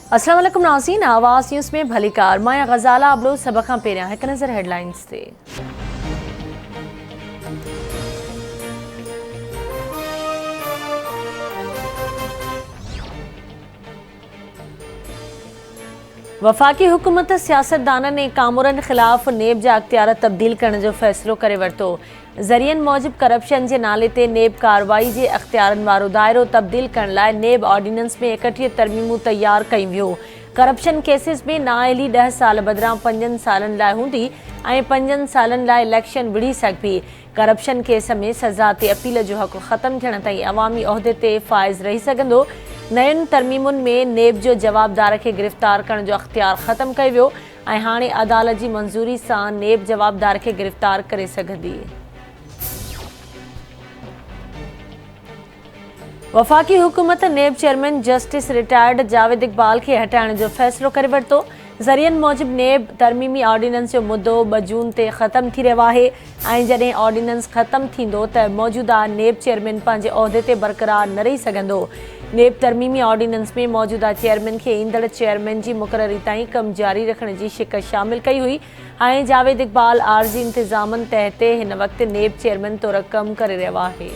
अस्सलाम वालेकुम नाज़रीन, आवाज़ न्यूज़ में भली कार माया गज़ाला अबलो सब खां पहिरियां हिकु नज़र हेडलाइंस ते। वफ़ाक़ी हुकूमत सियासतदाननि ऐं कामूरनि ख़िलाफ़ नेब जा अख़्तियार तब्दील करण जो फ़ैसिलो करे वरितो। ज़रियनि मूजिब करप्शन जे नाले ते नेब कार्रवाई जे अख़्तियारनि वारो दायरो तब्दील करण लाइ नेब ऑर्डिनेंस में 31 तरमीमूं तैयार कयूं वियूं। करप्शन केसिस में नाअहली 10 साल बदिरां 5 सालनि लाइ हूंदी ऐं 5 सालनि लाइ इलेक्शन विढ़ी सघिबी। करप्शन केस में सज़ा ते अपील जो हक़ ख़त्म थियण ताईं अवामी उहिदे ते फ़ाइज़ रही सघंदो। नयुनि तरमीमुनि में नेब जो जवाबदार खे गिरफ़्तार करण जो अख़्तियार ख़त्म कयो वियो ऐं हाणे अदालत जी मंज़ूरी सां नेब जवाबदार खे गिरफ़्तार करे सघंदी। वफ़ाक़ी हुकूमत नेब chairman justice retired Javed Iqbal खे हटाइण जो फ़ैसिलो करे वरितो। ज़रियनि मूजिब नेब तरमीमी ऑर्डिनेंस जो मुद्दो 2 जून ते ख़त्म थी रहियो आहे ऐं जॾहिं ऑर्डिनेंस ख़त्म थींदो त मौजूदा नेब चेयरमैन पंहिंजे उहिदे ते बरक़रार न रही सघंदो। नेब तरमीमी ऑर्डिनेंस में मौजूदा चेयरमैन खे ईंदड़ चेयरमैन जी मुक़ररी ताईं कमु जारी रखण जी शिक शामिल कई हुई ऐं जावेद इक़बाल आर्ज़ी इंतिज़ामनि तहत हिन वक़्तु नेब चेयरमैन तौरु कमु करे रहियो आहे।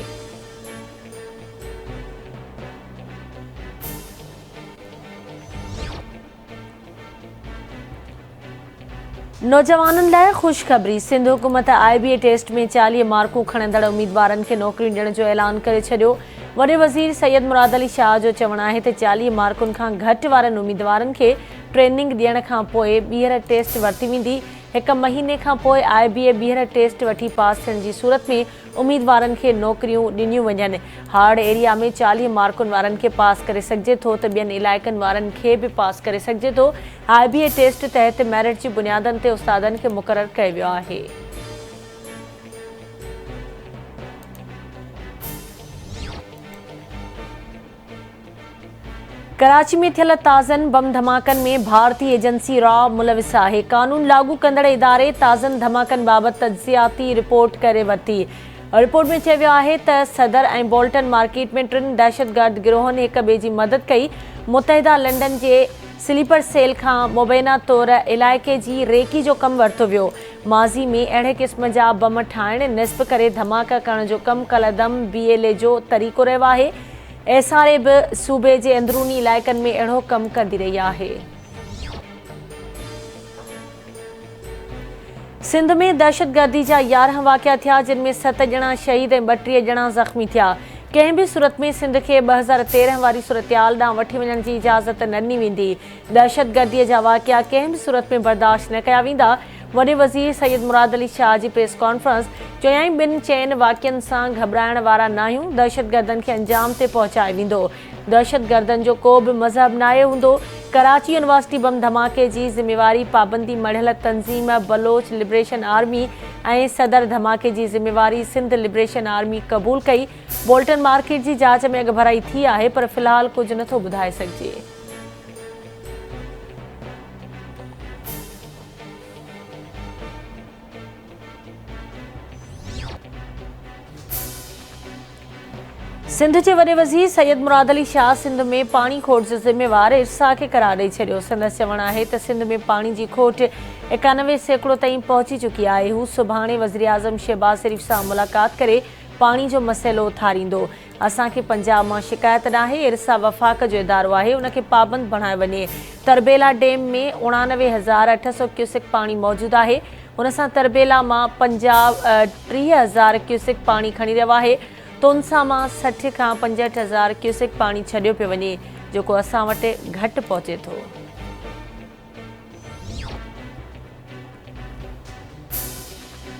नौजवाननि लाइ ख़ुशख़बरी, सिंध हुकूमत IBA टेस्ट में 40 मार्कूं खणंदड़ उम्मीदवारनि खे नौकरियूं ॾियण जो ऐलान करे छॾियो। वॾे वज़ीर सैयद मुराद अली शाह जो चवणु आहे त 40 मार्कुनि खां घटि वारनि उम्मीदवारनि खे ट्रेनिंग ॾियण खां पोइ ॿीहर टेस्ट वरिती वेंदी। 1 महीने खां पोइ IBA ॿीहर टेस्ट वठी पास थियण जी सूरत में उम्मीदवारनि खे नौकरियूं ॾिनियूं वञनि। हार्ड एरिया में 40 मार्कुनि वारनि खे पास करे सघिजे थो त ॿियनि इलाइक़नि वारनि खे बि पास करे सघिजे थो। IBA टेस्ट तहत मेरिट जी बुनियादनि ते उस्तादनि खे मुक़ररु कयो वियो आहे। कराची में थियल ताज़नि बम धमाकनि में भारतीय एजेंसी रॉ मुलविस आहे। कानून लागू कंदड़ इदारे ताज़नि धमाकनि बाबति तज्ज़ियाती रिपोर्ट करे वरिती। रिपोर्ट में चयो वियो आहे त सदर ऐं बोल्टन मार्केट में 3 दहशतगर्द गिरोहनि हिक ॿिए जी मदद कई। मुतहिदा लंडन जे स्लीपर सेल खां मुबैना तौरु इलाइक़े जी रेकी जो कमु वरितो वियो। माज़ी में अहिड़े क़िस्म जा बम ठाहिण, निस्ब करे धमाका करण जो कमु कलदम BLA जो तरीक़ो रहियो आहे। SRA बि सूबे जे अंदरूनी इलाइक़नि में अहिड़ो कमु कंदी रही आहे। सिंध में दहशतगर्दी जा 11 वाक़िया थिया, जिन में 7 ॼणा शहीद ऐं 32 ॼणा ज़ख़्मी थिया। कंहिं बि सूरत में सिंध खे 2013 वारी सूरतयाल ॾांहुं वठी वञण जी इजाज़त न ॾिनी वेंदी। दहशतगर्दीअ जा वाक़िया कंहिं बि सूरत में बर्दाश्त न कया वेंदा। वॾे वज़ीर सैयद मुराद अली शाह जी प्रेस कॉन्फ्रेंस चयाईं, ॿिनि चइनि वाक़ियनि सां घबराइण वारा न आहियूं। दहशतगर्दनि खे अंजाम ते पहुचाए वेंदो। दहशतगर्दनि जो को बि मज़हब नाहे हूंदो। कराची यूनिवर्सिटी बम धमाके जी ज़िम्मेवारी पाबंदी मढ़ियल तंज़ीम बलोच लिबरेशन आर्मी ऐं सदर धमाके जी ज़िम्मेवारी सिंध लिबरेशन आर्मी क़बूल कई। बोल्टन मार्केट जी जांच में अॻभराई थी आहे, पर फ़िलहाल कुझु नथो ॿुधाए सघिजे। सिंध जे वॾे वज़ीर सैयद मुराद अली शाह सिंध में पाणी खोट जो ज़िम्मेवार इरसा खे करार ॾेई छॾियो। संदसि चवणु आहे त सिंध में पाणी जी खोट 91% ताईं पहुची चुकी आहे। हू सुभाणे वज़ीर आज़म शहबाज़ शरीफ़ सां मुलाक़ात करे पाणी जो मसइलो उथारींदो। असांखे पंजाब मां शिकायत न आहे। इरसा वफ़ाक़ जो इदारो आहे, उनखे पाबंद बणायो वञे। तरबेला डैम में 89,800 क्यूसेक पाणी मौजूदु आहे। हुन सां तरबेला मां पंजाब 30,000 क्यूसेक पाणी खणी रहियो आहे। तुनसा मां 60 खां 65,000 क्यूसेक पाणी छॾियो पियो वञे, जेको असां वटि घटि पहुचे थो।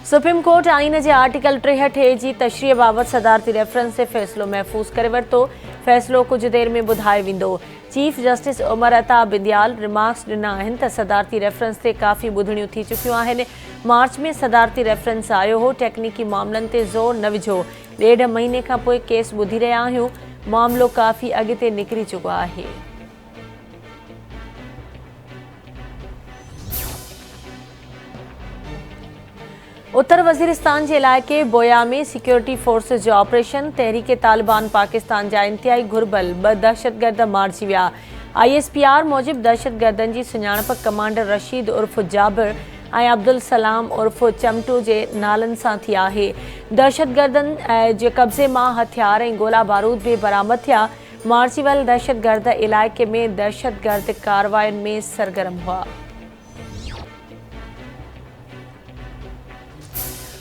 सुप्रीम कोर्ट आइन जे आर्टिकल 63 जी तशरीह बाबति सदारती रेफरेंस से फ़ैसिलो महफ़ूज़ करे वरितो। फ़ैसिलो कुझु देरि में ॿुधायो वेंदो। Chief justice Umar Ata बिंदियाल remarks ॾिना आहिनि त सदारती रेफरेंस ते काफ़ी ॿुधणियूं थी चुकियूं आहिनि। मार्च में सदारती रेफरेंस आयो हो। टेक्निकी मामलनि ते ज़ोर न विझो। 1.5 महीने खां पोइ केस ॿुधी रहिया आहियूं। मामिलो काफ़ी अॻिते निकिरी चुको आहे। उत्तर वज़ीरिस्तान के इलाइक़े बोया में सिक्योरिटी फोर्सेस जो ऑपरेशन तहरीक तालिबान पाकिस्तान जा इंतहाई घुरबल 2 दहशतगर्द मारिजी विया। ISPR मूजिब दहशतगर्दनि जी सुञाणप कमांडर रशीद उर्फ जाबिर ऐं अब्दुल सलाम उर्फ चमटू जे नालनि सां थी आहे। दहशतगर्दनि जे कब्ज़े मां हथियार ऐं गोला बारूद भी बरामद थिया। मारिजी वियल दहशतगर्द इलाइक़े में दहशतगर्द कार्रवायुनि में सरगर्म हुआ।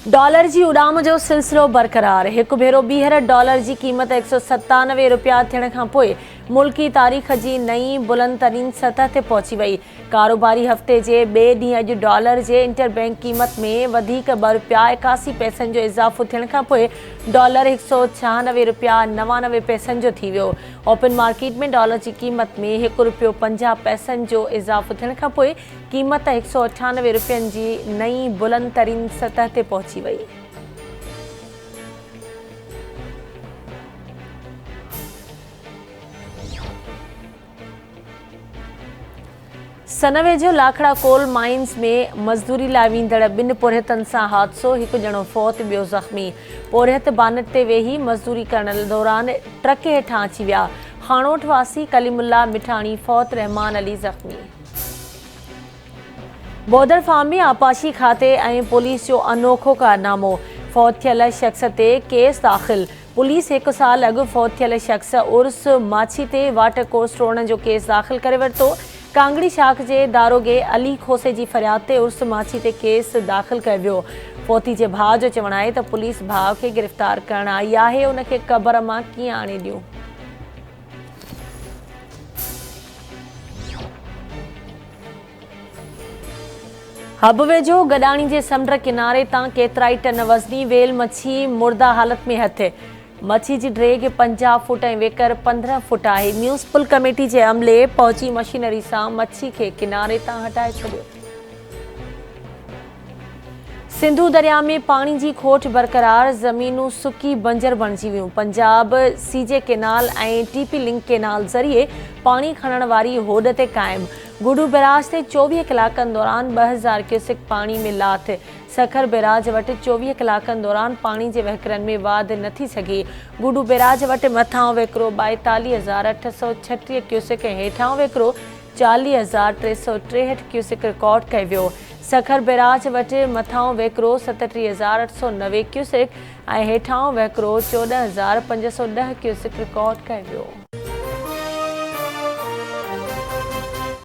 डॉलर जी उॾाम जो सिलसिलो बरक़रार। एक भेरो ॿीहर डॉलर जी क़ीमत 197 रुपया थियण खां पोइ मुल्की तारीख़ जी नई बुलंद तरीन सतह ते पहुची वई। कारोबारी हफ़्ते जे ॿिए ॾींहुं अॼु डॉलर जे इंटरबैंक क़ीमत में वधीक 2 रुपया 81 पैसनि जो इज़ाफ़ो थियण खां पोइ डॉलर 196 रुपया 99 पैसनि जो थी वियो। ओपन मार्केट में डॉलर जी क़ीमत में 1 रुपयो 50 पैसनि जो इज़ाफ़ो थियण खां पोइ क़ीमत 198 रुपयनि जी नई बुलंद तरीन सतह ते पहुची वई। सनवेझो लाखड़ा कोल माइंस में मज़दूरी लाइ वेंदड़ 2 पुरहतनि सां हादसो। एक ॼणो फौत, ॿियो ज़ख़्मी। पुरहत बानट ते वेही मज़दूरी करण दौरान ट्रक हेठां अची विया। हाणोट वासी कलीमुल्ला मिठाणी फौत, रहमान अली ज़ख़्मी। बॉर्डर फार्म में आपाशी खाते ऐं पुलिस जो अनोखो कारनामो। फौत थियल शख़्स ते केस दाख़िल। पुलिस 1 साल अॻु फौत थियल शख़्स उर्स माछी ते वाटर कोर्स तोड़ण जो केस दाख़िल करे वरितो। कांगड़ी शाख जे दारोगे अली खोसे जी फरियाद ते उर्स माछी ते केस दाख़िल कयो वियो। फौती जे भाउ जो चवणु आहे त पुलिस भाउ खे गिरफ़्तार करण आई आहे, उनखे क़बर मां कीअं आणे ॾियूं। हब वेझो गॾाणी जे समुंड किनारे तां केतिराई टन वज़नी वेल मच्छी मुर्दा हालत में हथ। मच्छी जी ड्रेग 50 फुट ऐं वेकर 15 फुट आहे। म्यूनिसिपल कमेटी जे अमले पहुची मशीनरी सां मच्छी खे किनारे तां हटाए छॾियो। सिंधु दरिया में पानी जी खोट बरक़रार, ज़मीनूं सुकी बंजर बणिजी वियूं। पंजाब सीजे केनाल ऐं TP लिंक केनाल ज़रिए पानी खणण वारी होड ते क़ाइमु। गुडू बैराज ते 24 कलाकनि दौरान 2000 क्यूसेक पानी में लाथ। सखर बैराज वटि 24 कलाकनि दौरान पानी जे वहिकरनि में वाध न थी सघी। गुडू बैराज वटि मथां वहिकिरो 42,836 क्यूसेक ऐं हेठां वहिकिरो 40,363 क्यूसेक रिकॉर्ड कयो वियो। सखर बैराज वटि मथां वहिकिरो 37,890 क्यूसेक ऐं हेठां वहिकिरो 14,510 क्यूसेक रिकॉर्ड कयो वियो।